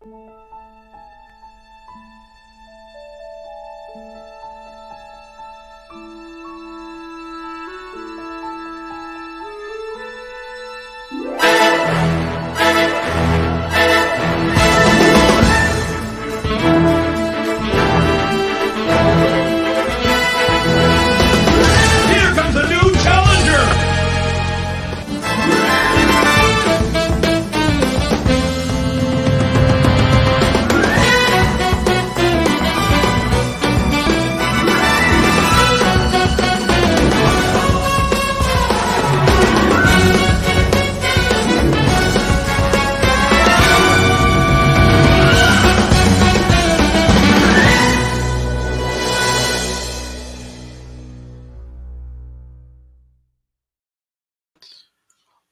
Here comes a new challenger!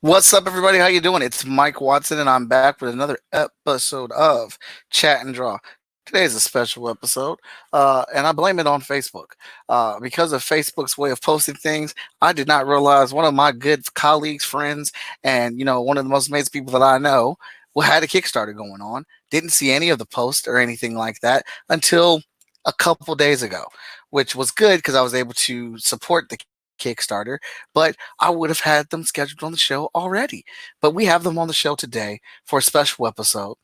What's up, everybody? How you doing? It's Mike Watson, and I'm back with another episode of Chat and Draw. Today is a special episode, and I blame it on Facebook. Because of Facebook's way of posting things, I did not realize one of my good colleagues, friends, and one of the most amazing people that I know, had a Kickstarter going on. Didn't see any of the posts or anything like that until a couple days ago, which was good because I was able to support the Kickstarter, but I would have had them scheduled on the show already. But we have them on the show today for a special episode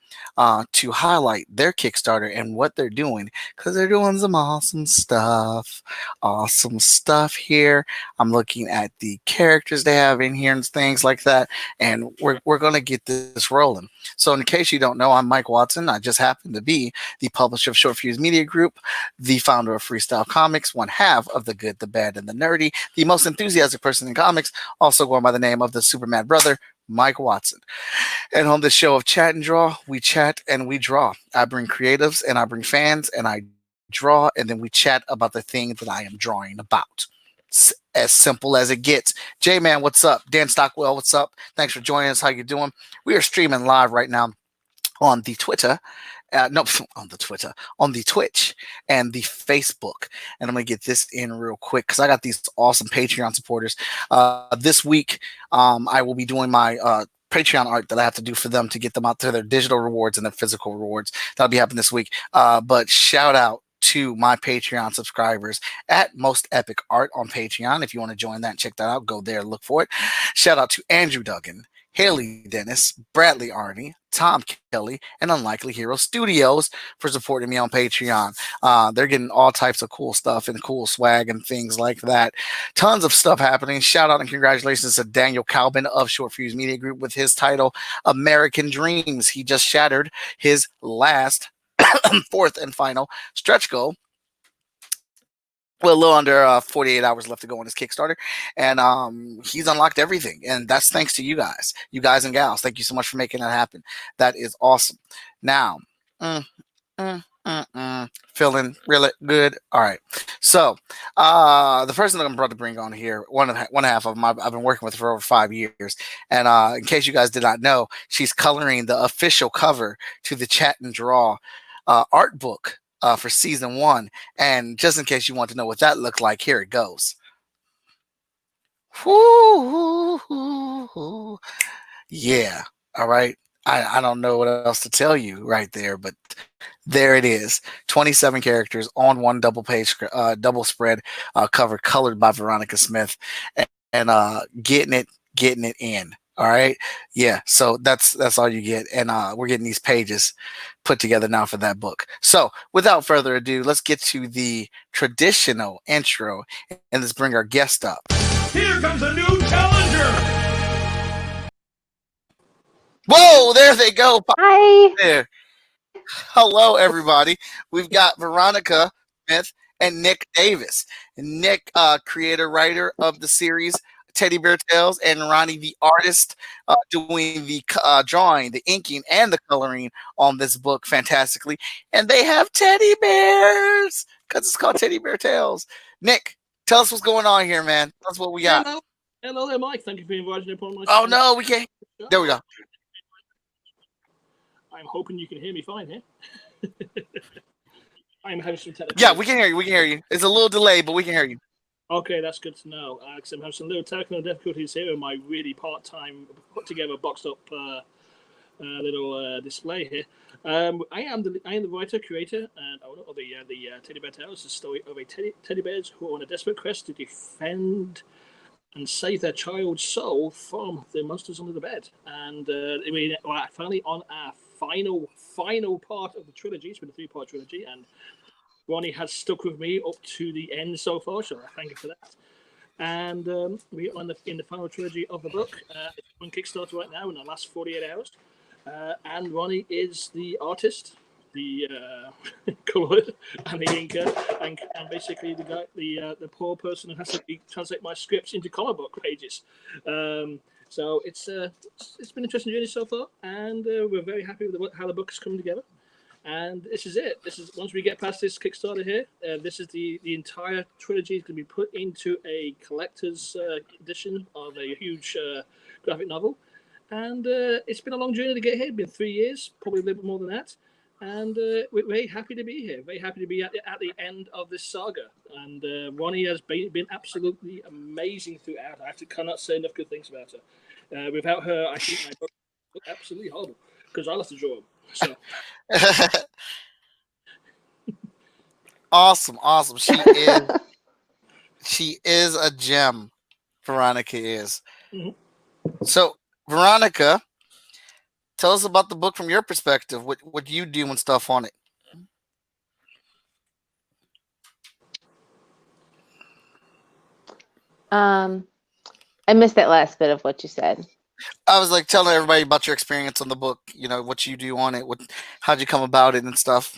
to highlight their Kickstarter and what they're doing, because they're doing some awesome stuff. Awesome stuff here. I'm looking at the characters they have in here and things like that, and we're going to get this rolling. So in case you don't know, I'm Mike Watson. I just happen to be the publisher of Short Fuse Media Group, the founder of Freestyle Comics, one half of the good, the bad, and the nerdy, the most enthusiastic person in comics, also going by the name of the Superman brother, Mike Watson. And on this show of Chat and Draw, we chat and we draw. I bring creatives and I bring fans and I draw, and then we chat about the thing that I am drawing about. It's as simple as it gets. J-Man, what's up? Dan Stockwell, what's up? Thanks for joining us. How you doing? We are streaming live right now on the Twitter. On the Twitch and the Facebook. And I'm going to get this in real quick because I got these awesome Patreon supporters. This week, I will be doing my Patreon art that I have to do for them to get them out to their digital rewards and their physical rewards. That'll be happening this week. But shout out to my Patreon subscribers at Most Epic Art on Patreon. If you want to join that and check that out, go there, look for it. Shout out to Andrew Duggan, Haley Dennis, Bradley Arney, Tom Kelly, and Unlikely Hero Studios for supporting me on Patreon. They're getting all types of cool stuff and cool swag and things like that. Tons of stuff happening. Shout out and congratulations to Daniel Calvin of Short Fuse Media Group with his title, American Dreams. He just shattered his last, fourth and final stretch goal. Well, a little under 48 hours left to go on his Kickstarter, and he's unlocked everything, and that's thanks to you guys and gals. Thank you so much for making that happen. That is awesome. Now, feeling really good. All right. So, the person that I'm about to bring on here, one half of them, I've been working with for over 5 years, and in case you guys did not know, she's coloring the official cover to the Chat and Draw art book for season 1. And just in case you want to know what that looked like, here it goes. Woo-hoo-hoo-hoo. Yeah. All right. I don't know what else to tell you right there, but there it is. 27 characters on one double spread cover, colored by Veronica Smith, and getting it in. All right. Yeah. So that's all you get. And we're getting these pages put together now for that book. So without further ado, let's get to the traditional intro and let's bring our guest up. Here comes a new challenger! Whoa, there they go. Hi. There. Hello, everybody. We've got Veronica Smith and Nick Davis. Nick, creator, writer of the series Teddy Bear Tales, and Ronnie, the artist, doing the drawing, the inking, and the coloring on this book fantastically. And they have teddy bears because it's called Teddy Bear Tales. Nick, tell us what's going on here, man. Tell us what we got. Hello there, Mike. Thank you for inviting me upon my Oh, no, we can't. There we go. I'm hoping you can hear me fine here. I'm having some technical. Yeah, we can hear you. We can hear you. It's a little delay, but we can hear you. Okay, that's good to know. I'm having some little technical difficulties here in my really part-time, put-together, boxed-up little display here. I am the writer, creator, and owner of the Teddy Bear Tales, the story of a teddy bears who are on a desperate quest to defend and save their child's soul from the monsters under the bed. And we're finally on our final part of the trilogy. It's been a 3-part trilogy, and Ronnie has stuck with me up to the end so far, so I thank you for that. And we are in the final trilogy of the book. It's on Kickstarter right now in the last 48 hours. And Ronnie is the artist, the colour, and the inker, and basically the guy, the poor person who has to translate my scripts into comic book pages. So it's been an interesting journey so far, and we're very happy with how the book is coming together. And this is it. This is once we get past this Kickstarter here. This is the entire trilogy is going to be put into a collector's edition of a huge graphic novel. And it's been a long journey to get here. It's been 3 years, probably a little bit more than that. And we're very happy to be here. Very happy to be at the end of this saga. And Ronnie has been absolutely amazing throughout. I cannot say enough good things about her. Without her, I think my book would look absolutely horrible because I love to draw them. So. Awesome. She is a gem. Veronica is. Mm-hmm. So, Veronica, tell us about the book from your perspective. What you do and stuff on it. I missed that last bit of what you said. I was like telling everybody about your experience on the book. You know what you do on it. How'd you come about it and stuff.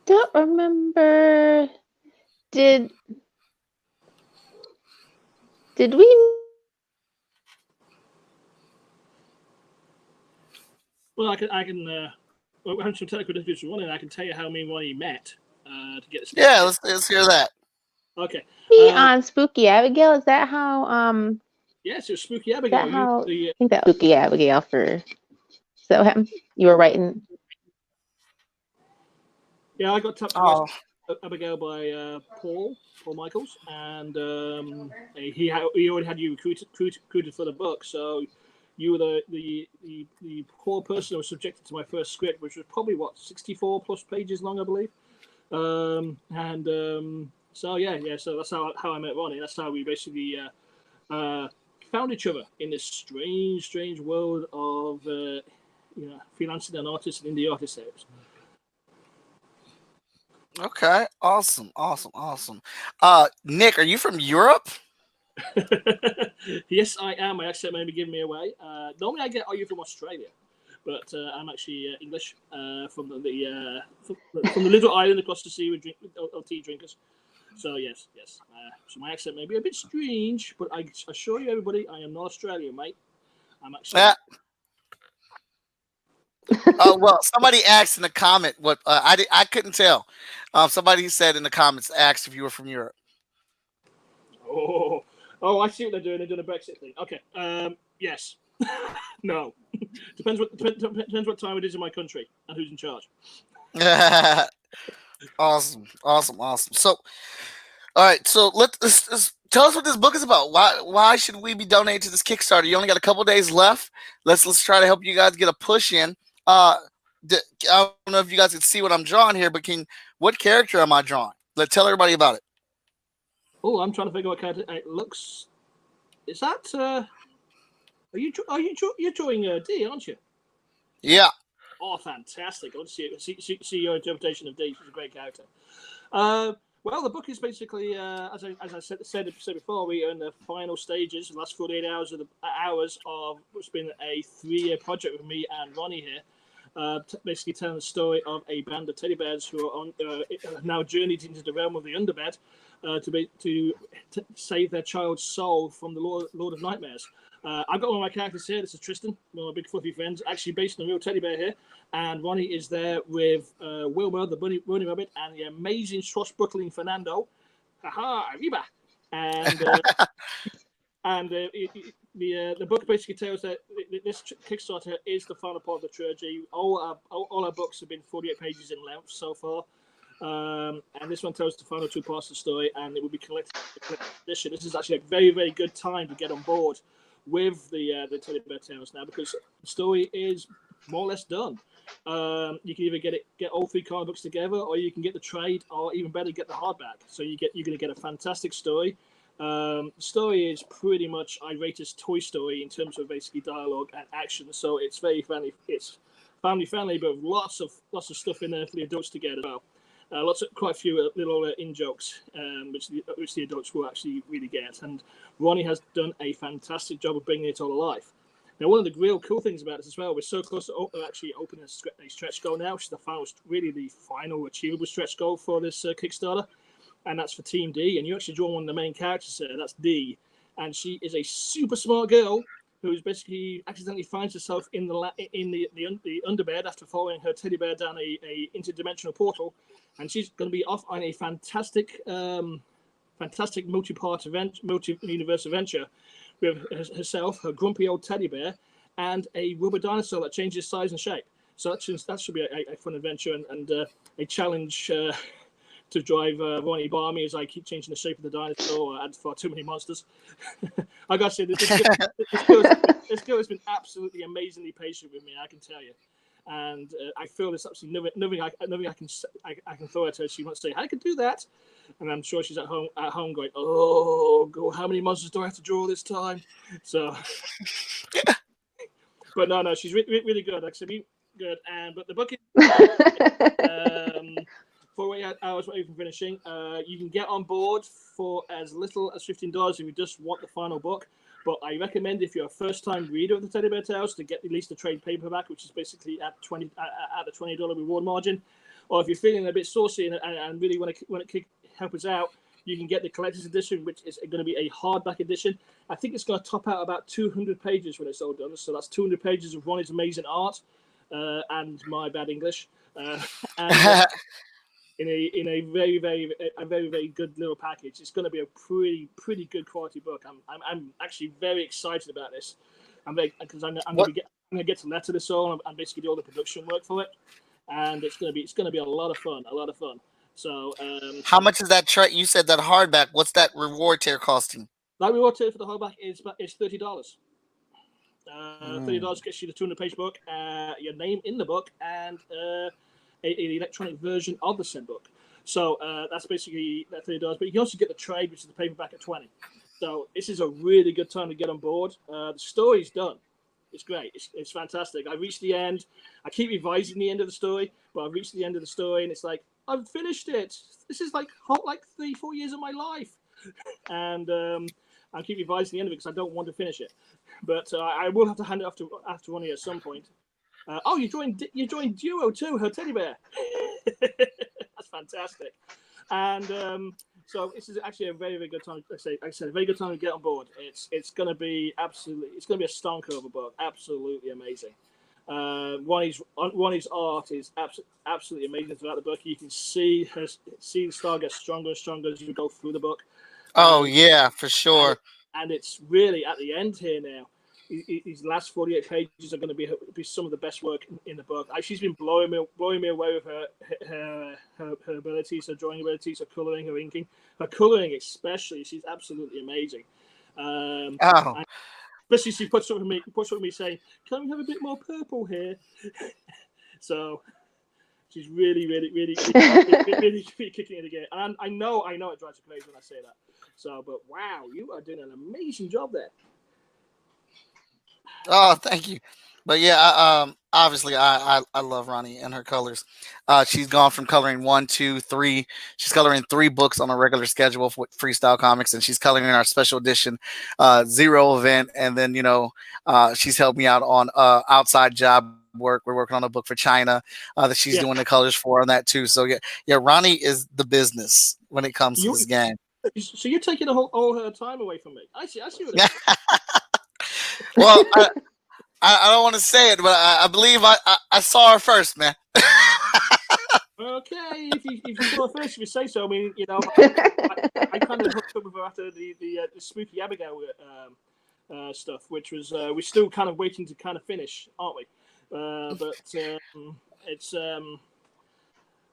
Don't remember. Did we? Well, I can. Well, we have some technical difficulties with Ronnie, and I can tell you how me and Ronnie met to get this. Yeah, let's hear that. Okay. On Spooky Abigail. Is that how? Yes, it was Spooky Abigail. I think that was Spooky Abigail for. So what happened? You were writing. Yeah, I got tapped to Abigail by Paul Michaels, and he already had you recruited for the book, so you were the poor person who was subjected to my first script, which was probably 64 plus pages long, I believe. So so that's how I met Ronnie. That's how we basically found each other in this strange world of freelancing and artists and indie artist sales. Okay, awesome. Nick, are you from Europe? Yes, I am. My accent may be giving me away. Normally, are you from Australia? But I'm actually English from the little island across the sea with tea drinkers. So yes. So my accent may be a bit strange, but I assure you, everybody, I am not Australian, mate. I'm actually. Oh well, somebody asked in the comment what I couldn't tell. Somebody said in the comments asked if you were from Europe. Oh, I see what they're doing. They're doing a Brexit thing. Okay. Yes. No. Depends what time it is in my country and who's in charge. Awesome. So, all right. So let's tell us what this book is about. Why should we be donating to this Kickstarter? You only got a couple days left. Let's try to help you guys get a push in. I don't know if you guys can see what I'm drawing here, but what character am I drawing? Tell everybody about it. Oh, I'm trying to figure out what character it looks. Is that? You're drawing D, aren't you? Yeah. Oh, fantastic! I want to see your interpretation of D. She's a great character. Well, the book is basically, as I said before, we are in the final stages, the last 48 hours of what's been a 3-year project with me and Ronnie here, basically telling the story of a band of teddy bears who are now journeyed into the realm of the underbed to save their child's soul from the Lord of Nightmares. I've got one of my characters here. This is Tristan, one of my big fluffy friends, actually based on a real teddy bear here. And Ronnie is there with Wilma, the bunny rabbit, and the amazing swashbuckling Fernando. Haha, arriba! And the book basically tells that this Kickstarter is the final part of the trilogy. All our books have been 48 pages in length so far. And this one tells the final 2 parts of the story, and it will be collected edition. This is actually a very, very good time to get on board with the Teddy Bear Tales now, because the story is more or less done. You can either get all 3 comic books together, or you can get the trade, or even better, get the hardback. So you're going to get a fantastic story. The story is pretty much, I rate as Toy Story in terms of basically dialogue and action. So it's very family. It's family friendly, but lots of stuff in there for the adults to get as well. Quite a few little in jokes, which the adults will actually really get. And Ronnie has done a fantastic job of bringing it all alive. Now, one of the real cool things about this as well, we're so close to actually opening a stretch goal now, which is the final achievable stretch goal for this Kickstarter, and that's for Team D. And you actually draw one of the main characters there. That's D, and she is a super smart girl who's basically accidentally finds herself in the underbed after following her teddy bear down a interdimensional portal, and she's going to be off on a fantastic multi-universe adventure with herself, her grumpy old teddy bear, and a rubber dinosaur that changes size and shape. So that should be a fun adventure and a challenge to drive Ronnie Barmy as I keep changing the shape of the dinosaur or add far too many monsters. I gotta say, this girl has been absolutely amazingly patient with me, I can tell you. And I feel there's absolutely nothing I can throw at her. She wants to say, I could do that. And I'm sure she's at home going, oh, God, how many monsters do I have to draw this time? So, but no, she's really good. Like I said, good. But the book is 48 hours away from finishing. You can get on board for as little as $15 if you just want the final book. But I recommend, if you're a first-time reader of the Teddy Bear Tales, to get at least the trade paperback, which is basically at the $20 reward margin. Or if you're feeling a bit saucy and really want to help us out, you can get the collector's edition, which is going to be a hardback edition. I think it's going to top out about 200 pages when it's all done. So that's 200 pages of Ronnie's amazing art and my bad English. In a very, very, very good little package. It's going to be a pretty good quality book. I'm actually very excited about this. I'm going to get to letter this all and basically do all the production work for it, and it's going to be a lot of fun. So how much is that trade? You said that hardback. What's that reward tier costing? That reward tier for the hardback is $30. $30 gets you the 200-page book, your name in the book, and an electronic version of the said book. So that's basically that $30. But you can also get the trade, which is the paperback at $20. So this is a really good time to get on board. The story's done. It's great. It's fantastic. I reached the end. I keep revising the end of the story, but I've reached the end of the story, and it's like, I've finished it. This is like 3-4 years of my life. And I keep revising the end of it because I don't want to finish it. But I will have to hand it off after Ronnie at some point. You joined Duo too, her teddy bear. That's fantastic. And so this is actually a very, very good time. I said a very good time to get on board. It's going to be a stonker of a book. Absolutely amazing. Ronnie's art is absolutely amazing throughout the book. You can see the style get stronger and stronger as you go through the book. Oh yeah, for sure. And it's really at the end here now. These last 48 pages are going to be some of the best work in the book. She's been blowing me away with her abilities, her drawing abilities, her coloring, her inking, her coloring especially. She's absolutely amazing. Especially she puts up with me saying, "Can we have a bit more purple here?" So she's really kicking it again. And I know it drives you crazy when I say that. So, but wow, you are doing an amazing job there. Oh, thank you. But yeah, obviously I love Ronnie and her colors. She's gone from coloring 1, 2, 3. She's coloring 3 books on a regular schedule for Freestyle Comics, and she's coloring our special edition 0 event. And then she's helped me out on outside job work. We're working on a book for China that she's doing the colors for on that too. So yeah, Ronnie is the business when it comes to this game. So you're taking all her time away from me. I see what it is. Well, I don't want to say it, but I believe I saw her first, man. Okay, if you saw her first, if you say so. I mean, I kind of hooked up with her after the Spooky Abigail stuff, which was we're still kind of waiting to kind of finish, aren't we? But it's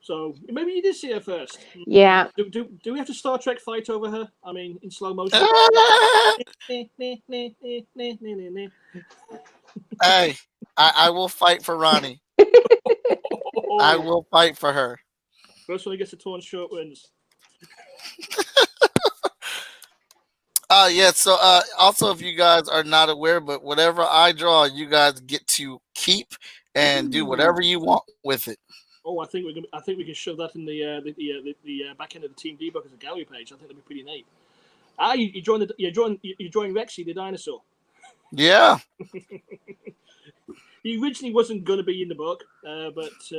So maybe you did see her first. Yeah. Do we have to Star Trek fight over her? I mean, in slow motion. Hey, I will fight for Ronnie. I will fight for her. First one who gets a torn shirt wins. Yeah, so also if you guys are not aware, but whatever I draw, you guys get to keep and do whatever you want with it. Oh, I think we can shove that in the back end of the Team D book as a gallery page. I think that'd be pretty neat. You joined Rexy the dinosaur. Yeah. He originally wasn't going to be in the book, but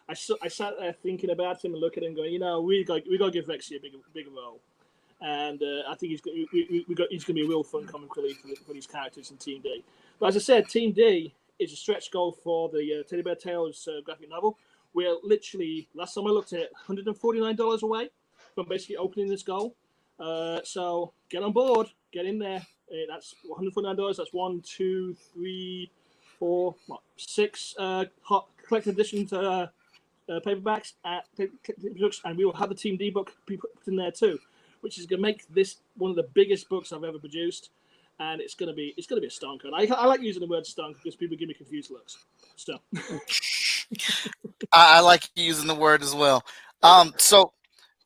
I sat there thinking about him and looking at him, going, we got to give Rexy a bigger role, and I think he's going to be a real fun comic relief for these characters in Team D. But as I said, Team D is a stretch goal for the Teddy Bear Tales graphic novel. We're literally, last time I looked at it, $149 away from basically opening this goal. So get on board, get in there. That's $149. That's 1, 2, 3, 4, 6 hot collected editions paperbacks at books, and we will have the Team D book put in there too, which is going to make this one of the biggest books I've ever produced. And it's gonna be a stonker. And I like using the word stonker because people give me confused looks. So I like using the word as well. So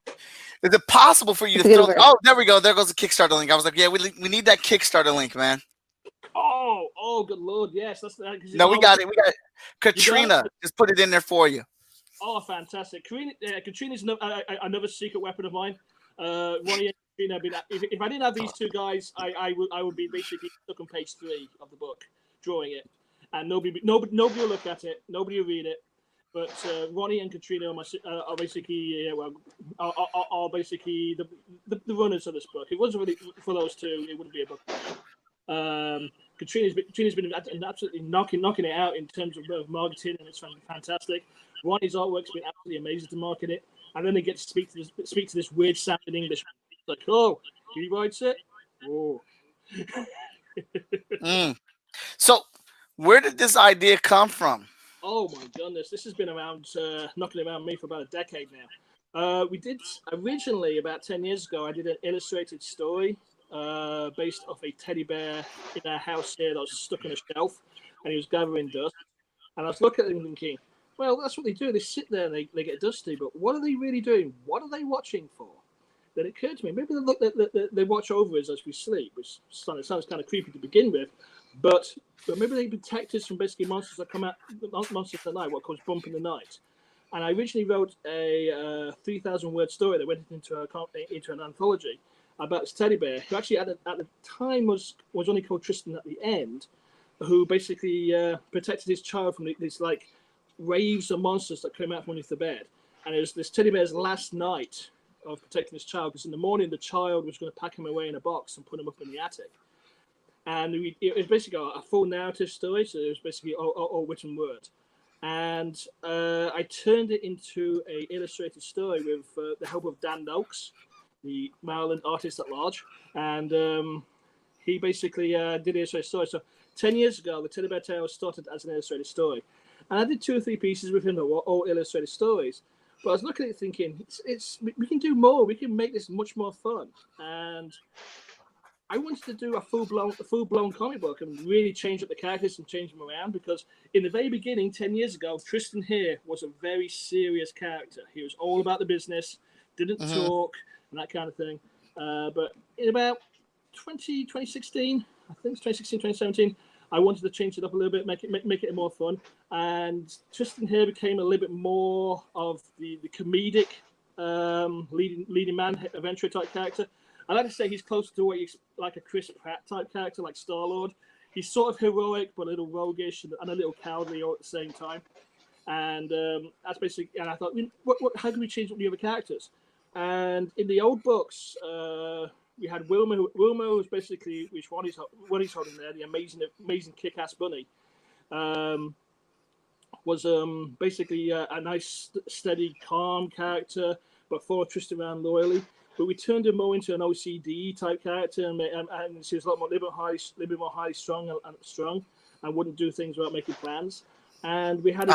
is it possible for you to throw? Oh, there we go. There goes the Kickstarter link. I was like, yeah, we need that Kickstarter link, man. Oh, good Lord, yes. That's that. No, we got it. We got it. Katrina, just put it in there for you. Oh, fantastic. Katrina's another secret weapon of mine. Ronnie and Katrina, if I didn't have these two guys, I would be basically stuck on page 3 of the book, drawing it, and nobody will look at it, nobody will read it. But Ronnie and Katrina are basically are basically the runners of this book. If it wasn't really for those two, it wouldn't be a book. Katrina's been absolutely knocking it out in terms of marketing, and it's fantastic. Ronnie's artwork's been absolutely amazing to market it, and then they get to speak to this weird sounding English. It's like, oh, he writes it. Oh. So, where did this idea come from? Oh my goodness, this has been around, knocking around me for about a decade now. We did originally about 10 years ago. I did an illustrated story based off a teddy bear in our house here that was stuck on a shelf, and he was gathering dust. And I was looking at him thinking, well, that's what they do. They sit there and they get dusty, but what are they really doing? What are they watching for? Then it occurred to me, maybe they watch over us as we sleep, which sounds kind of creepy to begin with, but maybe they protect us from basically monsters that come out, monsters at night, what calls bump in the night. And I originally wrote a 3,000-word story that went into an anthology about this teddy bear, who actually at the time was only called Tristan at the end, who basically protected his child from these like waves of monsters that came out from underneath the bed. And it was this teddy bear's last night of protecting his child, because in the morning the child was going to pack him away in a box and put him up in the attic. And it was basically a full narrative story, so it was basically all written word. And I turned it into an illustrated story with the help of Dan Noakes, the Maryland artist at large. And he basically did the illustrated story. So 10 years ago, the Teddy Bear Tales started as an illustrated story. And I did 2 or 3 pieces with him that were all illustrated stories. But I was looking at it thinking, we can do more. We can make this much more fun. And I wanted to do a full-blown comic book and really change up the characters and change them around, because in the very beginning, 10 years ago, Tristan here was a very serious character. He was all about the business, didn't talk, and that kind of thing. But in about 2016, I think it's 2016, 2017, I wanted to change it up a little bit, make it more fun. And Tristan here became a little bit more of the comedic leading man, adventurer type character. I like to say he's closer to what you like a Chris Pratt type character, like Star-Lord. He's sort of heroic, but a little roguish and a little cowardly all at the same time. And that's basically. And I thought, how can we change up the other characters? And in the old books, we had Wilma. Wilma was basically, which one he's holding there, the amazing kick-ass bunny. Was basically a nice, steady, calm character, but for Tristan around loyally. But we turned her more into an OCD type character, and she was a little bit more highly strung and wouldn't do things without making plans. And we had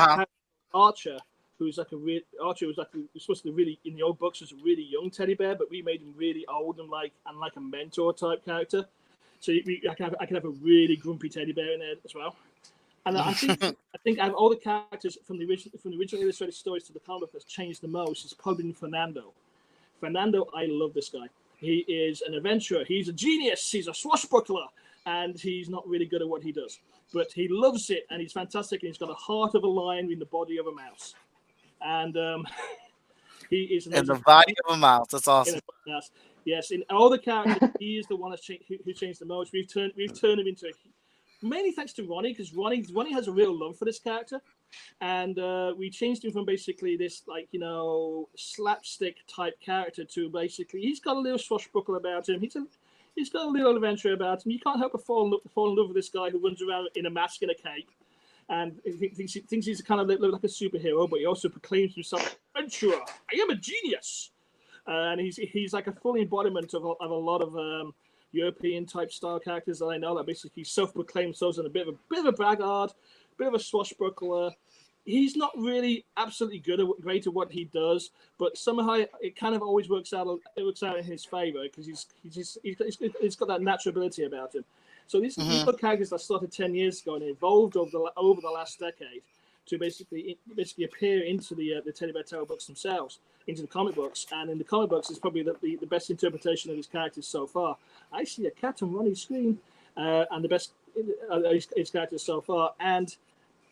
Archer, who's like Archie was supposed to be really in the old books was a really young teddy bear, but we made him really old and like a mentor type character. So I can have a really grumpy teddy bear in there as well. And I think out of all the characters from the original illustrated stories to the comic that's changed the most is probably Fernando. Fernando, I love this guy. He is an adventurer. He's a genius. He's a swashbuckler, and he's not really good at what he does, but he loves it, and he's fantastic. And he's got a heart of a lion in the body of a mouse, and he is in the body of a mouse. That's awesome. Yes, in all the characters, he is the one who changed the most. We've turned him into mainly thanks to Ronnie, because Ronnie has a real love for this character, and we changed him from basically this slapstick type character to basically he's got a little swashbuckle about him. He's got a little adventure about him. You can't help but fall in love with this guy who runs around in a mask and a cape, and thinks he's kind of like a superhero, but he also proclaims himself adventurer. I am a genius, and he's like a full embodiment of a lot of European type style characters that I know that basically self-proclaim themselves as a bit of a braggart, a bit of a swashbuckler. He's not really absolutely great at what he does, but somehow it kind of always works out. It works out in his favor because he's got that natural ability about him. So these are characters that started 10 years ago and evolved over the last decade to basically appear into the Teddy Bear Tale books themselves, into the comic books. And in the comic books, it's probably the best interpretation of his characters so far. I see a cat on Ronnie's screen, and the best his characters so far. And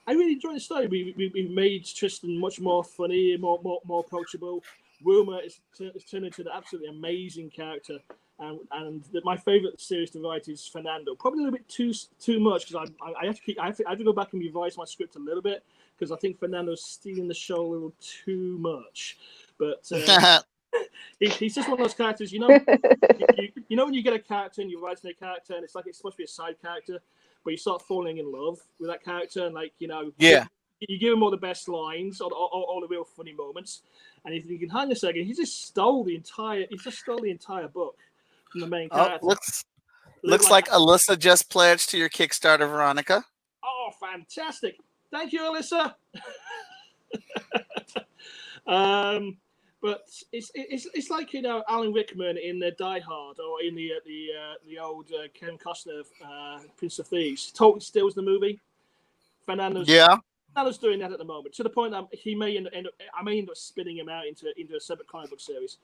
I really enjoy the story. We made Tristan much more funny, more approachable. Wilma is turned into an absolutely amazing character. And my favorite series to write is Fernando. Probably a little bit too much because I have to go back and revise my script a little bit because I think Fernando's stealing the show a little too much. But he's just one of those characters, you know when you get a character and you're writing a character and it's like it's supposed to be a side character, but you start falling in love with that character and you give him all the best lines, all the real funny moments, and if you can hang a second, he just stole the entire book from the main character. Looks like Alyssa just pledged to your Kickstarter, Veronica. Oh, fantastic! Thank you, Alyssa. But it's like Alan Rickman in Die Hard or in the old Ken Costner Prince of Thieves. Totally steals the movie. Fernando's doing that at the moment to the point that I may end up spinning him out into a separate comic book series.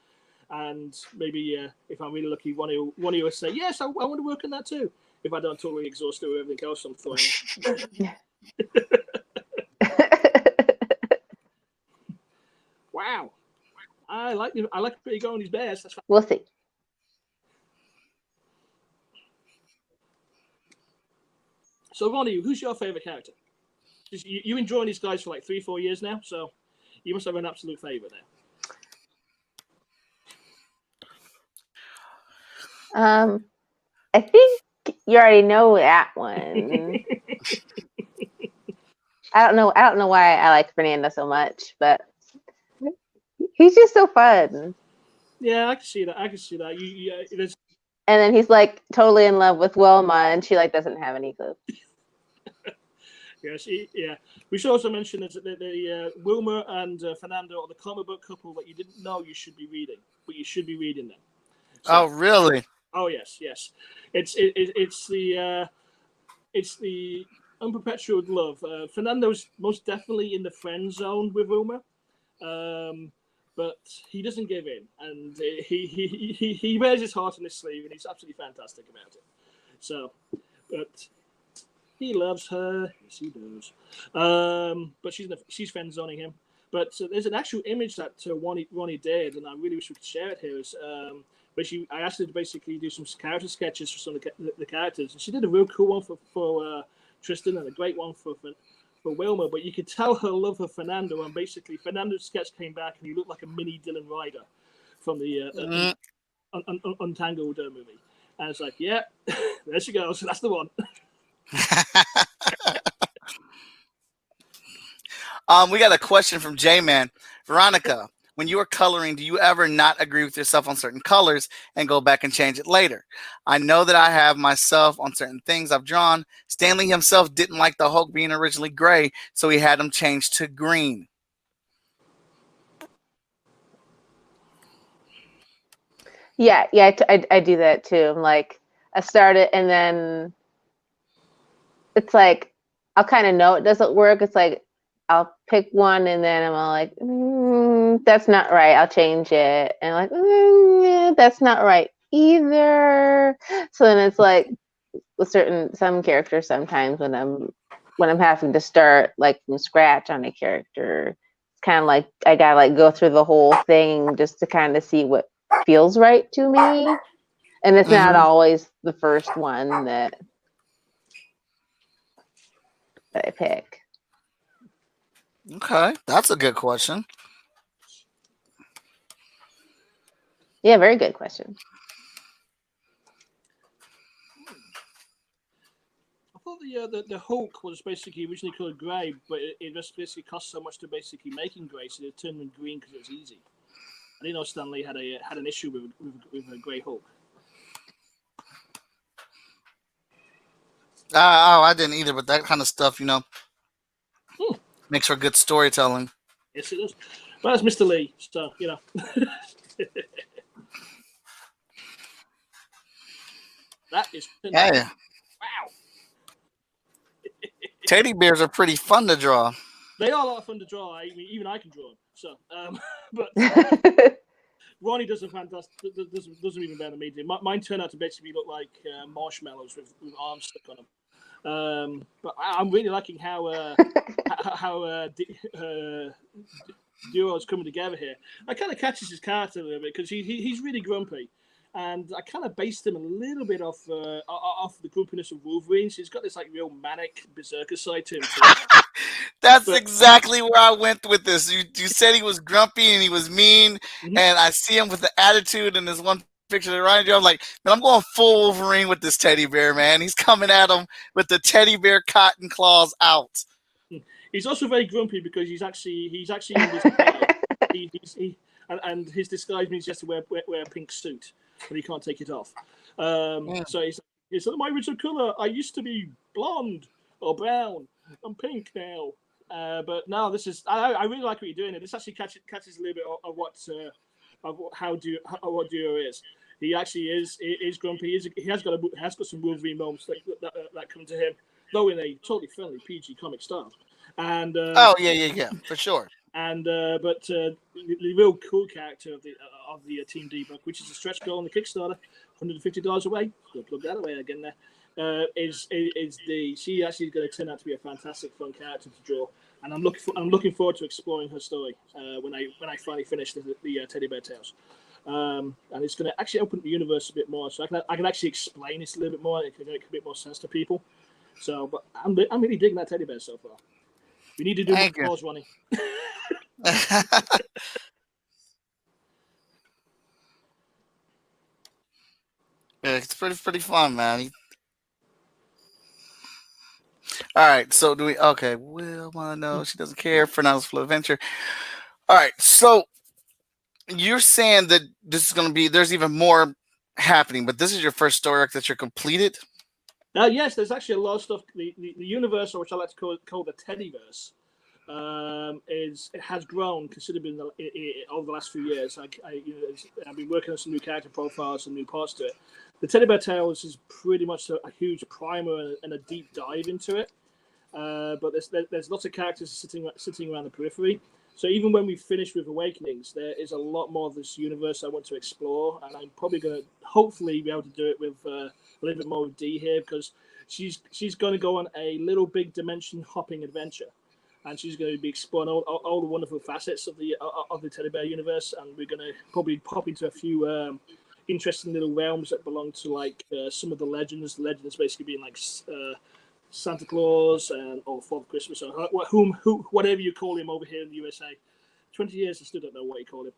And maybe if I'm really lucky, one of you will say, yes, I want to work on that too. If I don't totally exhaust it with everything else I'm throwing. Wow. I like where you go on these bears. That's fine. We'll see. So, Ronnie, who's your favorite character? You've been drawing these guys for like 3-4 years now, so you must have an absolute favorite there. I think you already know that one. I don't know why I like Fernando so much, but he's just so fun. Yeah, I can see that. And then he's like totally in love with Wilma, and she like doesn't have any clue. Yes, yeah. We should also mention that the Wilma and Fernando are the comic book couple that you didn't know you should be reading, but you should be reading them. So, oh, really? Oh yes. It's the unperpetuated love. Fernando's most definitely in the friend zone with Wilma, but he doesn't give in, and he wears his heart on his sleeve, and he's absolutely fantastic about it. So, but he loves her. Yes, he does. But she's friend zoning him. But there's an actual image that Ronnie did, and I really wish we could share it here. I asked her to basically do some character sketches for some of the characters, and she did a real cool one for Tristan and a great one for Wilma. But you could tell her love for Fernando, and basically Fernando's sketch came back, and he looked like a mini Dylan Ryder from the Untangled movie. And it's like, yeah, there she goes. That's the one. We got a question from J-Man. Veronica, when you are coloring, do you ever not agree with yourself on certain colors and go back and change it later? I know that I have myself on certain things I've drawn. Stanley himself didn't like the Hulk being originally gray, so he had him changed to green. Yeah, I do that too. I'm like, I start it and then it's like I'll kind of know it doesn't work. It's like I'll pick one and then I'm all like, that's not right. I'll change it, and I'm like, that's not right either. So then it's like with some characters, sometimes when I'm having to start like from scratch on a character, it's kind of like I gotta like go through the whole thing just to kind of see what feels right to me, and it's not Hmm. always the first one that I pick. Okay, that's a good question. Yeah, very good question. I thought the Hulk was basically originally colored grey, but it just basically cost so much to basically make him grey, so they turned him green because it was easy. I didn't know Stanley had an issue with a grey Hulk. Oh, I didn't either, but that kind of stuff, Hmm. makes for good storytelling. Yes, it does. But that's Mr. Lee, so that is Hey, wow. teddy bears are pretty fun to draw. They are a lot of fun to draw. I mean, even I can draw them. So, but Ronnie does a fantastic, doesn't even better than me. Mine turned out to basically look like marshmallows with arms stuck on them. But I'm really liking how duo's coming together here. I kind of catches his character a little bit because he's really grumpy, and I kind of based him a little bit off the grumpiness of Wolverine. So he's got this like real manic berserker side to him too. That's But exactly where I went with this. You said he was grumpy and he was mean, and I see him with the attitude in this one picture that reminded you. I'm like, man, I'm going full Wolverine with this teddy bear, man. He's coming at him with the teddy bear cotton claws out. he's also very grumpy because he's actually in disguise. he and his disguise means he has to wear a pink suit, but he can't take it off. So he's like, my original color. I used to be blonde or brown. I'm pink now. But now this is. I really like what you're doing, and this actually catches a little bit of what Duo is. He actually is grumpy. He has got some Wolverine moments that come to him, though in a totally friendly PG comic style. And Oh yeah, for sure. and but the real cool character of the Team D book, which is a stretch goal on the Kickstarter, $150 away. Go plug that away again there. She actually is going to turn out to be a fantastic, fun character to draw, and I'm looking forward to exploring her story when I finally finish the Teddy Bear Tales. And it's going to actually open the universe a bit more, so I can actually explain this a little bit more. It can make a bit more sense to people. So, but I'm really digging that Teddy Bear so far. We need to do more calls, Ronnie. Yeah, it's pretty fun, man. All right, so do we? Okay, Will want to know she doesn't care for Niles Full Adventure. All right, so you're saying that this is going to be there's even more happening, but this is your first story arc that you're completed. Yes, there's actually a lot of stuff. The universe, or which I like to call the Teddyverse, it has grown considerably over the last few years. I've been working on some new character profiles, some new parts to it. The Teddy Bear Tales is pretty much a huge primer and a deep dive into it. But there's lots of characters sitting around the periphery. So even when we finish with Awakenings, there is a lot more of this universe I want to explore, and I'm probably going to hopefully be able to do it with a little bit more of D here, because she's going to go on a little big dimension hopping adventure, and she's going to be exploring all the wonderful facets of the Teddy Bear universe, and we're going to probably pop into a few interesting little realms that belong to like some of the legends. The legends basically being like Santa Claus or Father Christmas, or whatever you call him over here in the USA. 20 years, I still don't know what you call him.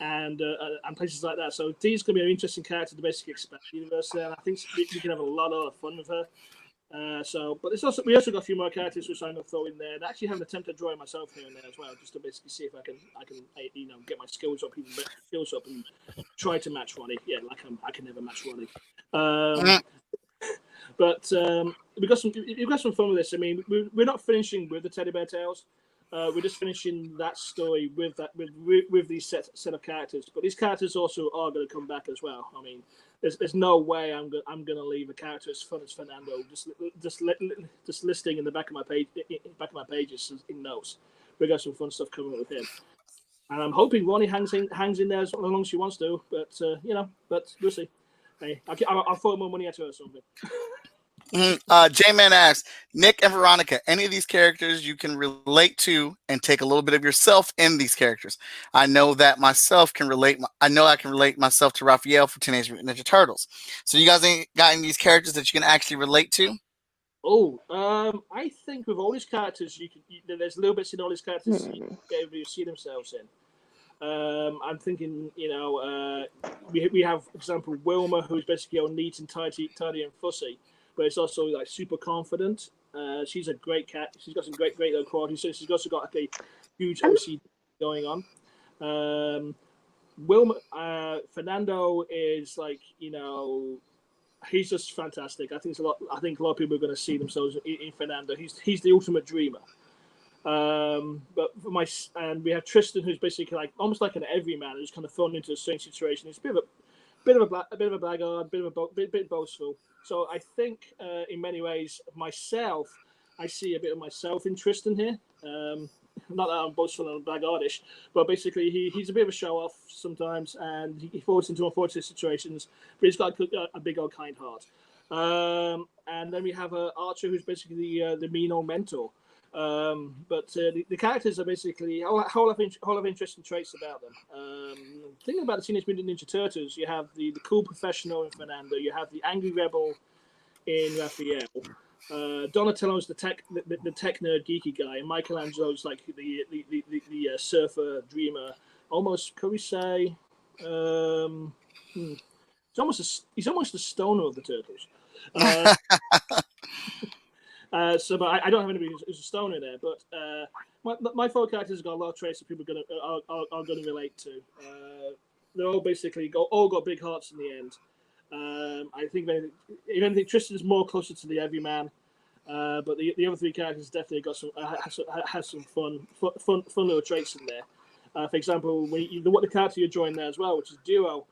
And places like that. So Dee's going to be an interesting character to basically expand the universe there, and I think we can have a lot of fun with her. But we also got a few more characters which I'm going to throw in there. And I actually have an attempt at drawing myself here and there as well, just to basically see if I can get my skills up, and try to match Ronnie. Yeah, I can never match Ronnie. But we've got some fun with this. I mean, we're not finishing with the Teddy Bear Tales. We're just finishing that story with these set of characters, but these characters also are going to come back as well. I mean, there's no way I'm going to leave a character as fun as Fernando just listing in the back of my pages in notes. We got some fun stuff coming up with him, and I'm hoping Ronnie hangs in there as long as she wants to. But but we'll see. Hey, I'll throw more money at her or something. J-Man asks, Nick and Veronica, any of these characters you can relate to and take a little bit of yourself in these characters? I know that myself can relate. I know I can relate myself to Raphael for Teenage Mutant Ninja Turtles. So you guys ain't got any of these characters that you can actually relate to? I think with all these characters, there's little bits in all these characters you see themselves in. I'm thinking, we have, for example, Wilma, who's basically all neat and tidy and fussy, but it's also like super confident. She's a great cat. She's got some great little qualities. So she's also got like a huge OCD going on. Fernando is like, he's just fantastic. I think a lot of people are going to see themselves in Fernando. He's the ultimate dreamer. But and we have Tristan, who's basically like almost like an everyman, who's kind of thrown into a strange situation. He's a bit of a blackguard, bit boastful. So I think in many ways I see a bit of myself in Tristan here. Not that I'm boastful and blackguardish, but basically he's a bit of a show off sometimes, and he falls into unfortunate situations. But he's got a big old kind heart. And then we have Archer, who's basically the mean old mentor. But the characters are basically a whole of interesting traits about them. Thinking about the Teenage Mutant Ninja Turtles, you have the cool professional in Fernando, you have the angry rebel in Raphael, Donatello's the tech nerd geeky guy, and Michelangelo's like the surfer dreamer. Almost, could we say, he's almost a stoner of the Turtles. But I don't have anybody who's a stoner there. But my four characters have got a lot of traits that people are going to relate to. They're all basically all got big hearts in the end. I think if anything, Tristan's more closer to the everyman. But the other three characters definitely got some has some fun little traits in there. For example, the character you're joining there as well, which is Duo.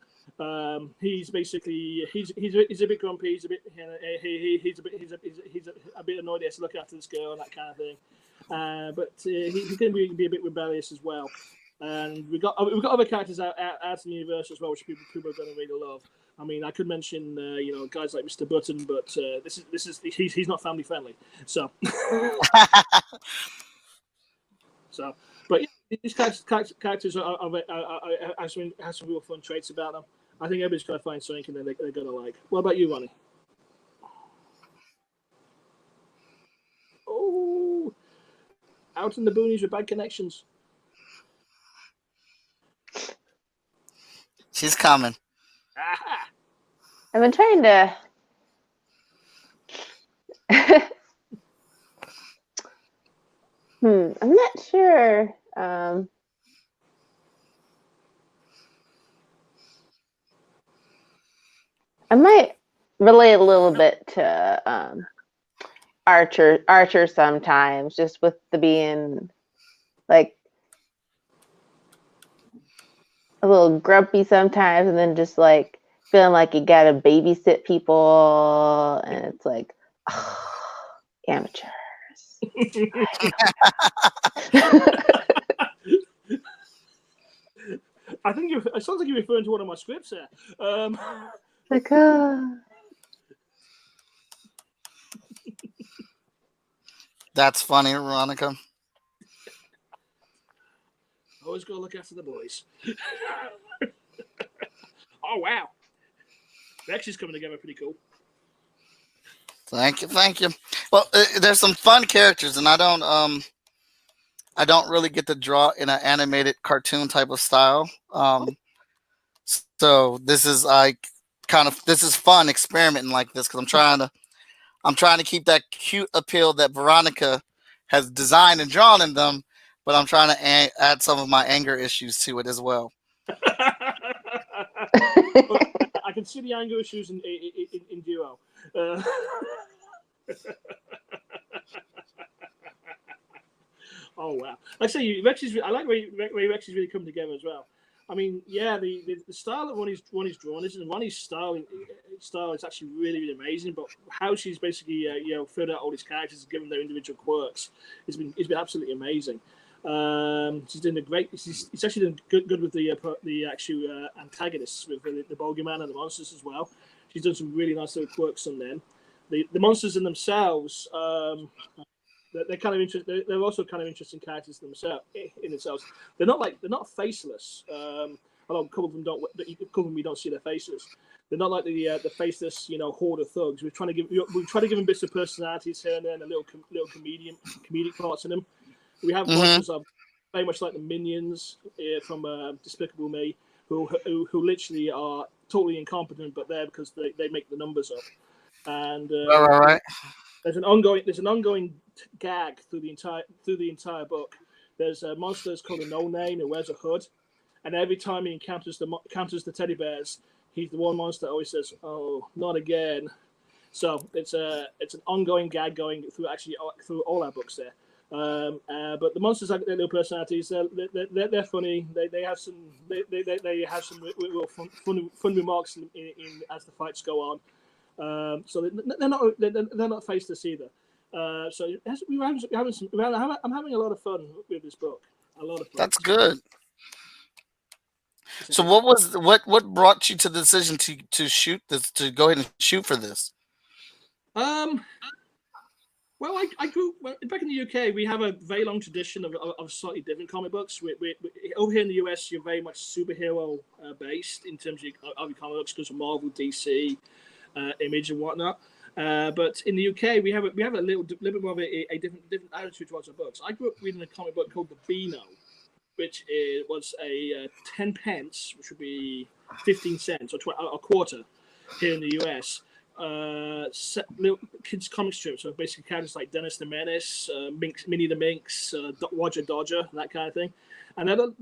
He's basically he's a bit grumpy. He's a bit annoyed. He has to look after this girl and that kind of thing. But he can be a bit rebellious as well. And we've got other characters out in the universe as well, which people are going to really love. I mean, I could mention guys like Mr. Button, but he's not family friendly. So but yeah, these characters have some real fun traits about them. I think everybody's going to find something and they're going to like. What about you, Ronnie? Oh, out in the boonies with bad connections. She's coming. Aha. I've been trying to. I'm not sure. I might relate a little bit to Archer sometimes, just with the being like a little grumpy sometimes, and then just like feeling like you gotta babysit people, and it's like, oh, amateurs. I think it sounds like you're referring to one of my scripts there. Like, That's funny, Veronica. Always got to look after the boys. Oh wow, Rex is coming together pretty cool. Thank you. Well, there's some fun characters, and I don't really get to draw in an animated cartoon type of style. So this is like this is fun experimenting like this because I'm trying to keep that cute appeal that Veronica has designed and drawn in them, but I'm trying to add some of my anger issues to it as well. I can see the anger issues in Duo. Oh wow! Like I say, Rex is. I like where Rex is really come together as well. I mean, yeah, the style that Ronnie's drawn is, and Ronnie's style is actually really amazing. But how she's basically filled out all these characters and given their individual quirks, it's been absolutely amazing. She's doing a great. She's actually doing good with the actual antagonists with the bogeyman and the monsters as well. She's done some really nice little quirks on them. The monsters in themselves. They're kind of interesting. They're also kind of interesting characters themselves. In themselves, they're not faceless. Although a couple of them don't. A couple of them we don't see their faces. They're not like the faceless, horde of thugs. We try to give them bits of personalities here and there, and a little comedic parts in them. We have monsters of very much like the minions from Despicable Me, who literally are totally incompetent, but they're because they make the numbers up. And right. There's an ongoing gag through the entire book. There's a monster that's called a No Name who wears a hood, and every time he encounters the teddy bears, he's the one monster that always says, "Oh, not again." So it's an ongoing gag going through all our books there. But the monsters have their little personalities. They're funny. They have some real fun remarks in as the fights go on. So they're not faceless either. So I'm having a lot of fun with this book. A lot of fun. That's good. So what brought you to the decision to shoot this, to go ahead and shoot for this? Well, I grew back in the UK. We have a very long tradition of slightly different comic books. Over here in the US, you're very much superhero based in terms of your comic books because of Marvel, DC, Image, and whatnot. But in the UK, we have a little bit more of a different attitude towards our books. I grew up reading a comic book called The Beano, which was a 10 pence, which would be 15 cents or a quarter here in the US. Little kids comic strips, so basically characters like Dennis the Menace, Minnie the Minx, Roger Dodger, that kind of thing. And they're like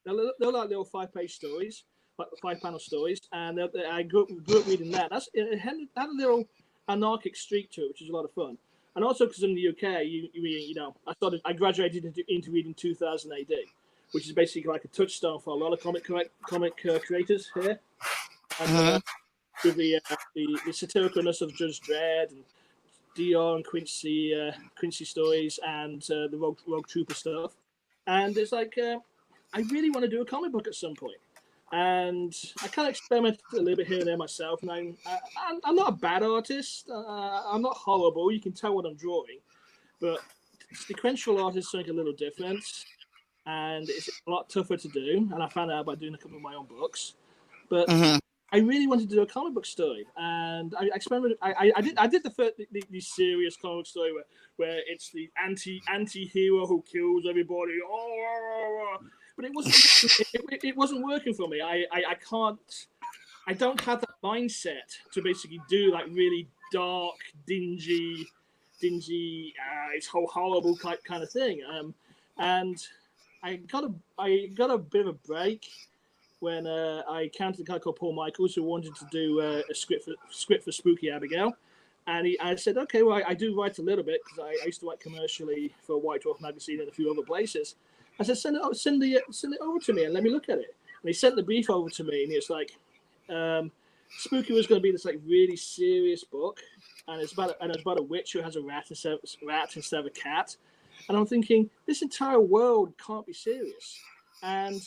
little 5-page stories, like 5-panel stories. And I grew up reading that. It had a little anarchic streak to it, which is a lot of fun. And also because in the UK, I graduated into reading 2000 AD, which is basically like a touchstone for a lot of comic creators here. And, with the satiricalness of Judge Dredd and Dior and Quincy stories and the Rogue Trooper stuff, and it's like I really want to do a comic book at some point, and I kind of experimented a little bit here and there myself. And I'm not a bad artist. I'm not horrible. You can tell what I'm drawing, but sequential art is something a little different, and it's a lot tougher to do. And I found out by doing a couple of my own books, but. I really wanted to do a comic book story, and I experimented. I did the serious comic book story where it's the anti-hero who kills everybody. But it wasn't working for me. I don't have that mindset to basically do like really dark, dingy, it's horrible kind of thing. And I got a bit of a break when I encountered a guy called Paul Michaels who wanted to do a script for Spooky Abigail. And I said, okay, well, I do write a little bit because I used to write commercially for White Dwarf Magazine and a few other places. I said, send it over to me and let me look at it. And he sent the brief over to me, and it's like, Spooky was going to be this like really serious book, and it's about a witch who has a rat instead of a cat. And I'm thinking, this entire world can't be serious. And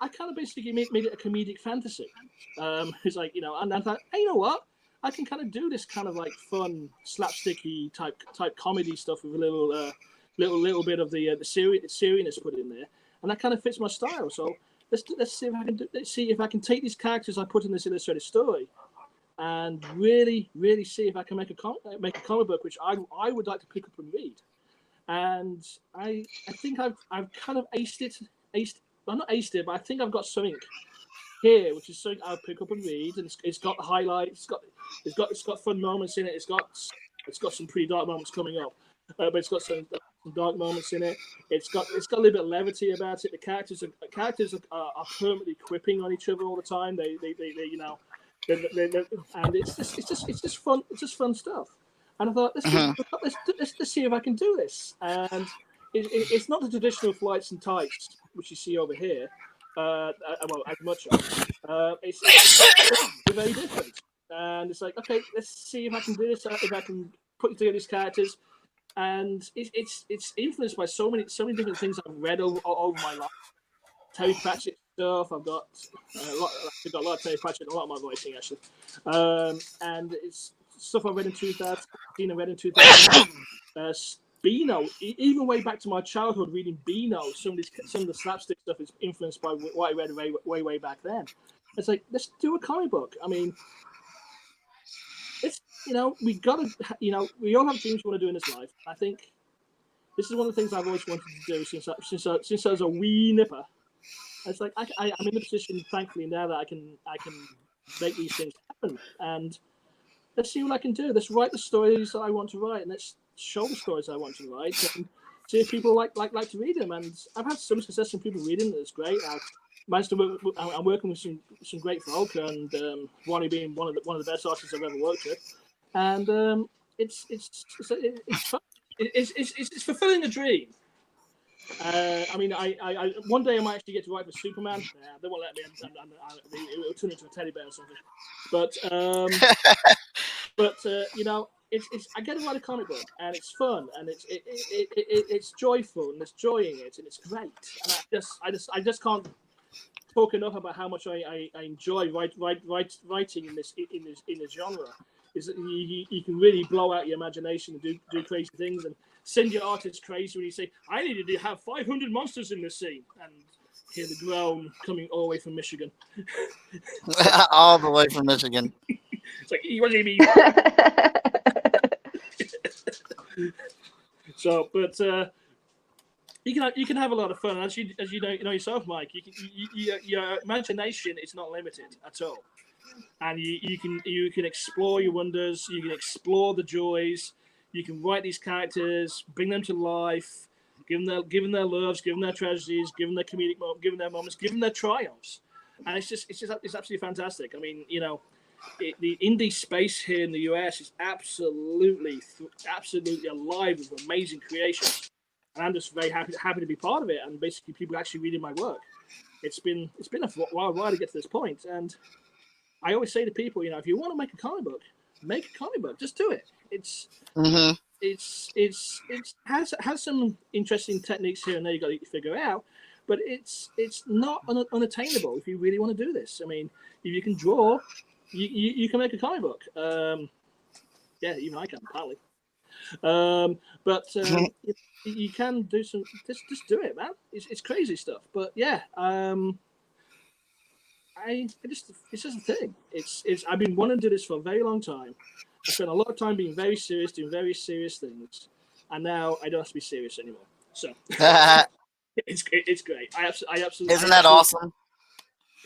I kind of basically made it a comedic fantasy. It's like, and I thought, hey, you know what? I can kind of do this kind of like fun, slapsticky type comedy stuff with a little bit of the seriousness put in there, and that kind of fits my style. So let's see if I can take these characters I put in this illustrated story, and really see if I can make a comic book which I would like to pick up and read. And I think I've kind of aced it. I'm not aced it, but I think I've got something here, which is something I'll pick up and read. And it's got highlights. It's got fun moments in it. It's got some pretty dark moments coming up, but it's got some dark moments in it. It's got a little bit of levity about it. The characters are permanently quipping on each other all the time. They and it's just fun. It's just fun stuff. And I thought, let's see if I can do this. And it's not the traditional flights and tights which you see over here. Well, as much of. It's very different. And it's like, okay, let's see if I can do this. If I can put together these characters. And it's influenced by so many different things I've read over my life. Terry Pratchett stuff. I've got a lot of Terry Pratchett, a lot of my voicing actually, and it's stuff I read in 2016. I read in 2000. Beano, even way back to my childhood, reading Beano. Some of the slapstick stuff is influenced by what I read way back then. It's like, let's do a comic book. I mean, it's we gotta we all have dreams we want to do in this life. I think this is one of the things I've always wanted to do since I was a wee nipper. It's like I'm in a position, thankfully, now that I can make these things happen, and let's see what I can do. Let's write the stories that I want to write, and let's show the stories I want to write, and see if people like to read them. And I've had some success in people reading them. It's great. I'm working with some great folk, and Ronnie being one of the best artists I've ever worked with, and it's fun. It's fulfilling a dream. I mean, I one day I might actually get to write for Superman. They won't let me. It'll turn into a teddy bear or something. But it's I get to write a comic book, and it's fun, and it's joyful, and there's joy in it, and it's great. And I just can't talk enough about how much I enjoy writing in this genre. Is that you can really blow out your imagination and do crazy things, and send your artist crazy when you say, I needed to have 500 monsters in this scene, and hear the groan coming all the way from Michigan. All the way from Michigan. It's like, what do you mean? So, but you can have a lot of fun, as you know yourself, Mike. Your imagination is not limited at all, and you can explore your wonders. You can explore the joys. You can write these characters, bring them to life, give them their loves, give them their tragedies, give them their comedic moments, give them their moments, give them their triumphs, and it's absolutely fantastic. I mean, the indie space here in the US is absolutely alive with amazing creations, and I'm just very happy to be part of it. And basically, people actually reading my work. It's been a while to get to this point, and I always say to people, if you want to make a comic book, just do it. It's has some interesting techniques here and there you got to figure out, but it's not unattainable if you really want to do this. I mean, if you can draw, you can make a comic book. Yeah, even I can apparently. But you can do some. Just do it, man. It's crazy stuff. But yeah, it's just a thing. It's I've been wanting to do this for a very long time. I spent a lot of time being very serious, doing very serious things, and now I don't have to be serious anymore. So it's great. I absolutely. Isn't that awesome?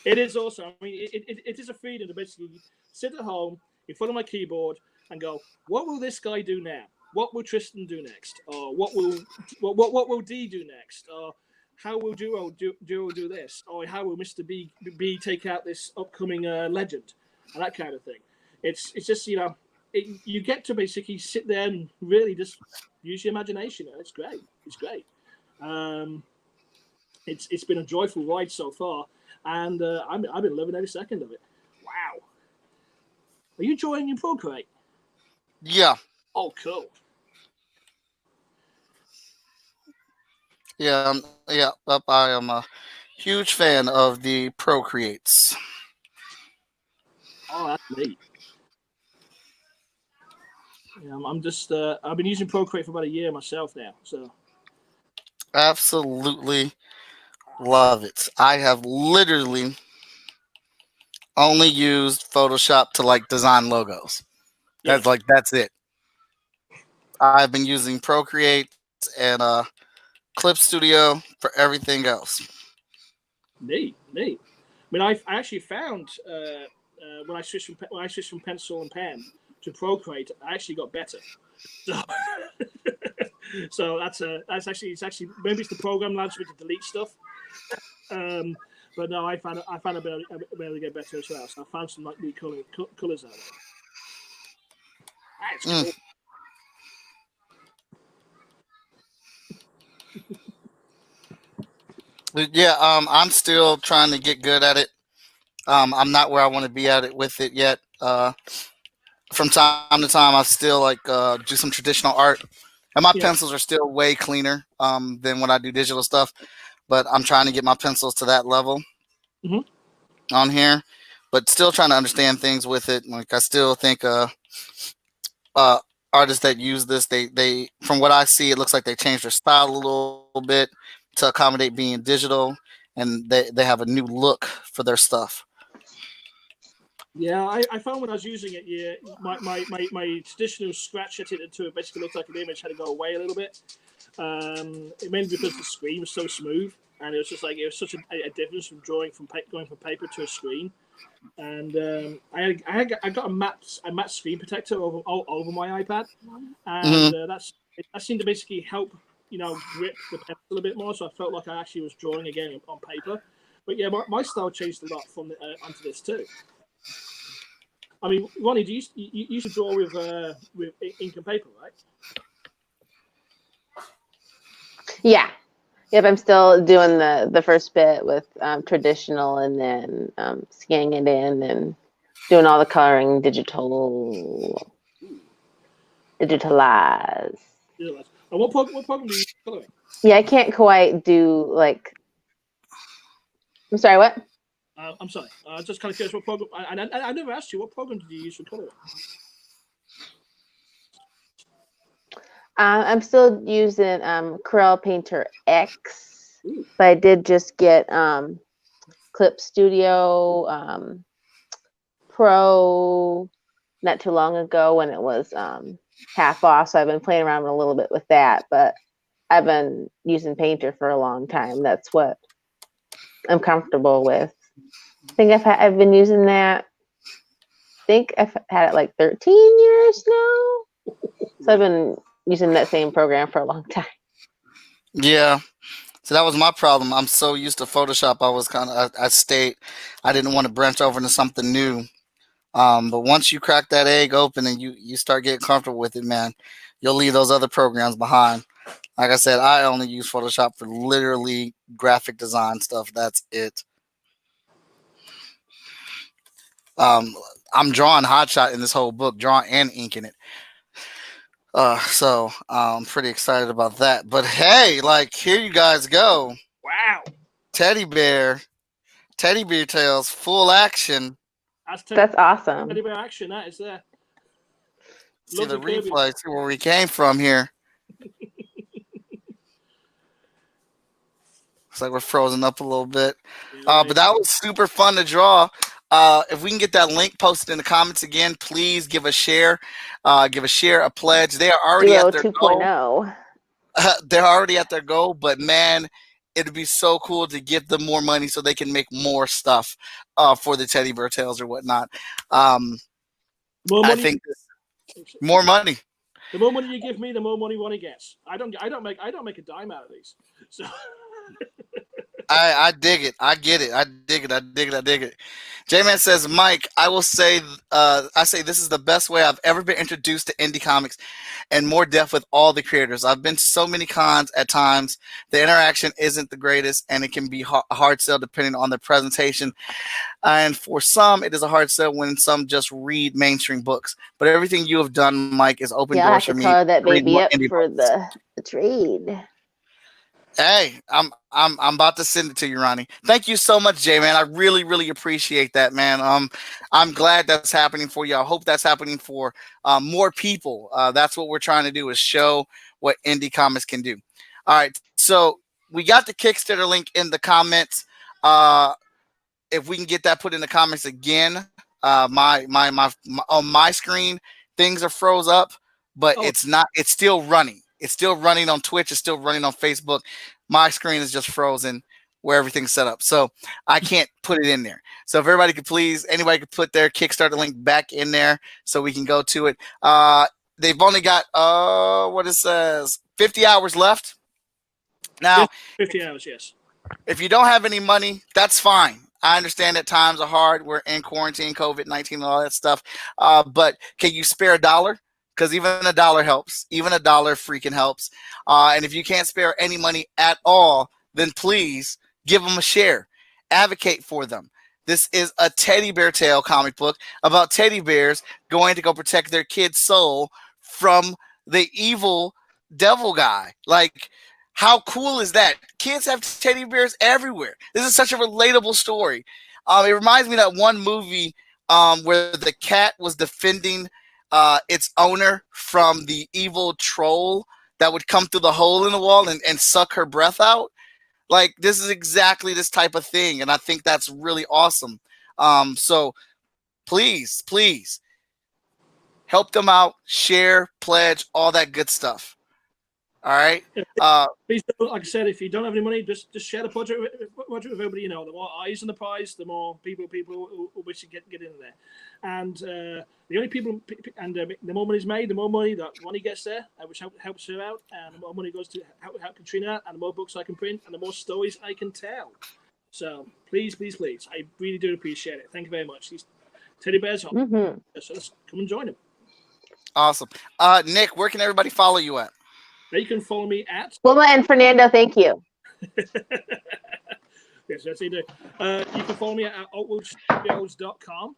It is awesome. I mean, it is a freedom to basically sit at home in front of my keyboard and go, what will this guy do now? What will Tristan do next? Or what will Dee do next? Or how will Duo do this? Or how will Mr. B take out this upcoming legend? And that kind of thing. It's just, you get to basically sit there and really just use your imagination. It's great. It's great. It's been a joyful ride so far, and I've been loving every second of it. Wow. Are you enjoying your Procreate? Yeah. Oh, cool. Yeah. I am a huge fan of the Procreates. Oh, that's neat. Yeah, I'm just. I've been using Procreate for about a year myself now, so. Absolutely love it. I have literally only used Photoshop to design logos. Yeah. That's it. I've been using Procreate and Clip Studio for everything else. Neat. I mean, I actually found when I switched from pencil and pen to Procreate, I actually got better. So that's actually maybe it's the program allows me to delete stuff. But no, I found a bit able to get better as well. So I found some neat colors out there. That's cool. Yeah, I'm still trying to get good at it. I'm not where I want to be at it with it yet. From time to time, I still like do some traditional art, and my Yeah. pencils are still way cleaner than when I do digital stuff. But I'm trying to get my pencils to that level Hmm. on here, but still trying to understand things with it. Like I still think uh, artists that use this, they from what I see, it looks like they changed their style a little bit to accommodate being digital, and they have a new look for their stuff. Yeah, I found when I was using it, yeah, my traditional scratch at it until it basically looked like an image had to go away a little bit. It mainly because the screen was so smooth, and it was just like it was such a difference from drawing from going from paper to a screen. And I got a matte screen protector over my iPad, Hmm. and that seemed to basically help grip the pencil a bit more. So I felt like I actually was drawing again on paper. But yeah, my style changed a lot from onto this too. I mean, Ronnie, you used to draw with ink and paper, right? Yeah. Yep, I'm still doing the first bit with traditional, and then scanning it in and doing all the coloring digitalize. Yeah. And what program do you use for coloring? Yeah, I can't quite do like. I'm sorry, what? I'm sorry. Just kind of curious what program. I never asked you what program did you use for coloring? I'm still using Corel Painter X, Ooh. but I did just get Clip Studio Pro not too long ago when it was half off. So I've been playing around a little bit with that, but I've been using Painter for a long time. That's what I'm comfortable with. I think I've been using that. I think I've had it like 13 years now. So I've been using that same program for a long time. Yeah. So that was my problem. I'm so used to Photoshop. I was kind of I stayed. I didn't want to branch over into something new. But once you crack that egg open and you start getting comfortable with it, man, you'll leave those other programs behind. Like I said, I only use Photoshop for literally graphic design stuff. That's it. Um, I'm drawing hotshot in this whole book, drawing and inking it. So I'm pretty excited about that. But hey, like here you guys go. Wow. Teddy bear, teddy bear tails, full action. That's That's awesome. teddy bear action. That is there. See Loves the a Kirby. replay, see where we came from here. Looks like we're frozen up a little bit. But that was super fun to draw. If we can get that link posted in the comments again, please give a share. Give a share, a pledge. They are already Duo at their goal. 2.0. They're already at their goal, but man, it'd be so cool to give them more money so they can make more stuff for the teddy bear tails or whatnot. More I money. think more money. The more money you give me, the more money Ronnie gets. I don't make a dime out of these. So I dig it. I get it. I dig it. I dig it. I dig it. J-Man says, Mike, I will say, I say this is the best way I've ever been introduced to indie comics and more depth with all the creators. I've been to so many cons at times. The interaction isn't the greatest, and it can be a hard sell depending on the presentation. And for some, it is a hard sell when some just read mainstream books. But everything you have done, Mike, is open Yeah, I doors have for to me color that to read baby more up indie for books. the trade. Hey, I'm about to send it to you, Ronnie. Thank you so much, Jay, man. I really, really appreciate that, man. I'm glad that's happening for you. I hope that's happening for more people. That's what we're trying to do is show what indie comics can do. All right, so we got the Kickstarter link in the comments. If we can get that put in the comments again, my on my screen things are froze up, but oh, it's not. It's still running. It's still running on Twitch. It's still running on Facebook. My screen is just frozen where everything's set up, so I can't put it in there. So if everybody could please, anybody could put their Kickstarter link back in there so we can go to it. They've only got what it says 50 hours left. Now, 50 hours, yes. if you don't have any money, that's fine. I understand that times are hard. We're in quarantine, COVID-19, and all that stuff. But can you spare a dollar? Because even a dollar helps. Even a dollar freaking helps. And if you can't spare any money at all, then please give them a share, advocate for them. This is a teddy bear tale comic book about teddy bears going to go protect their kid's soul from the evil devil guy. Like, how cool is that? Kids have teddy bears everywhere. This is such a relatable story. It reminds me of that one movie where the cat was defending its owner from the evil troll that would come through the hole in the wall and suck her breath out. Like, this is exactly this type of thing, and I think that's really awesome. So please help them out, share, pledge, all that good stuff. All right. Please don't, like I said, if you don't have any money, just share the project with everybody you know. The more eyes on the prize, the more people who wish to get in there. And the only people, and the more money is made, the more money that money gets there, which helps her out, and the more money goes to help Katrina, and the more books I can print, and the more stories I can tell. So please, I really do appreciate it. Thank you very much. These teddy bears are so let's come and join them. Awesome. Nick, where can everybody follow you at? Now you can follow me at Wilma and Fernando, thank you. Yes, that's it. You can follow me at altworldstudios.com.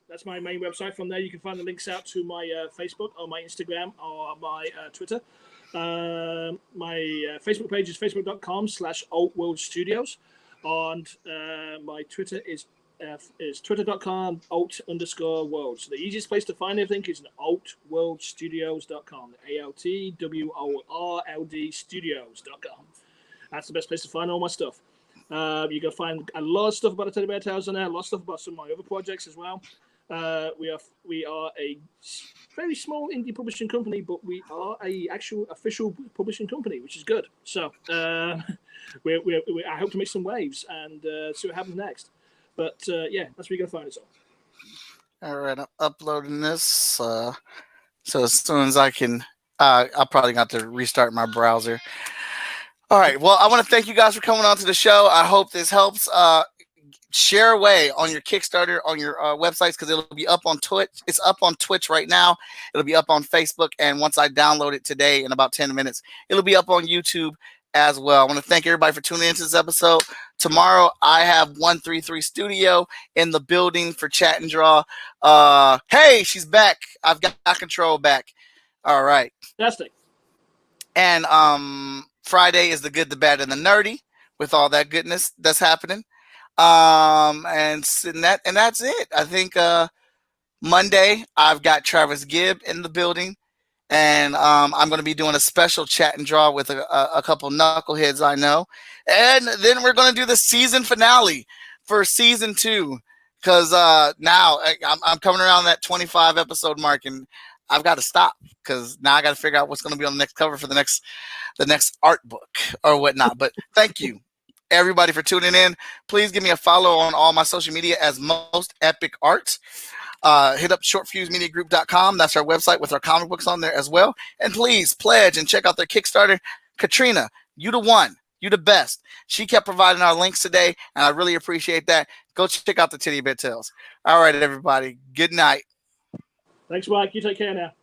That's my main website. From there, you can find the links out to my Facebook or my Instagram or my Twitter. My Facebook page is facebook.com/altworldstudios. And my Twitter is twitter.com/alt_world. So the easiest place to find everything is altworldstudios.com. ALTWORLD studios.com. That's the best place to find all my stuff. You can find a lot of stuff about the Teddy Bear Tales on there, a lot of stuff about some of my other projects as well. We are a very small indie publishing company, but we are a actual official publishing company, which is good. So I hope to make some waves and see what happens next. But yeah, that's where you're gonna find us all. All right, I'm uploading this. So as soon as I can, I'll probably got to restart my browser. All right. Well, I want to thank you guys for coming on to the show. I hope this helps. Share away on your Kickstarter, on your websites, because it'll be up on Twitch. It's up on Twitch right now. It'll be up on Facebook. And once I download it today in about 10 minutes, it'll be up on YouTube as well. I want to thank everybody for tuning into this episode. Tomorrow, I have 133 Studio in the building for Chat and Draw. Hey, she's back. I've got control back. All right. Fantastic. And Friday is the good, the bad, and the nerdy with all that goodness that's happening. And that's it. I think Monday I've got Travis Gibb in the building, and I'm going to be doing a special Chat and Draw with a couple knuckleheads I know, and then we're going to do the season finale for season 2, because now I'm coming around that 25 episode mark, and I've got to stop because now I got to figure out what's going to be on the next cover for the next art book or whatnot. But thank you, everybody, for tuning in. Please give me a follow on all my social media as Most Epic Art. Hit up shortfusemediagroup.com. That's our website with our comic books on there as well. And please pledge and check out their Kickstarter. Katrina, you the one. You the best. She kept providing our links today, and I really appreciate that. Go check out the Teddy Bear Tales. All right, everybody. Good night. Thanks, Mike. You take care now.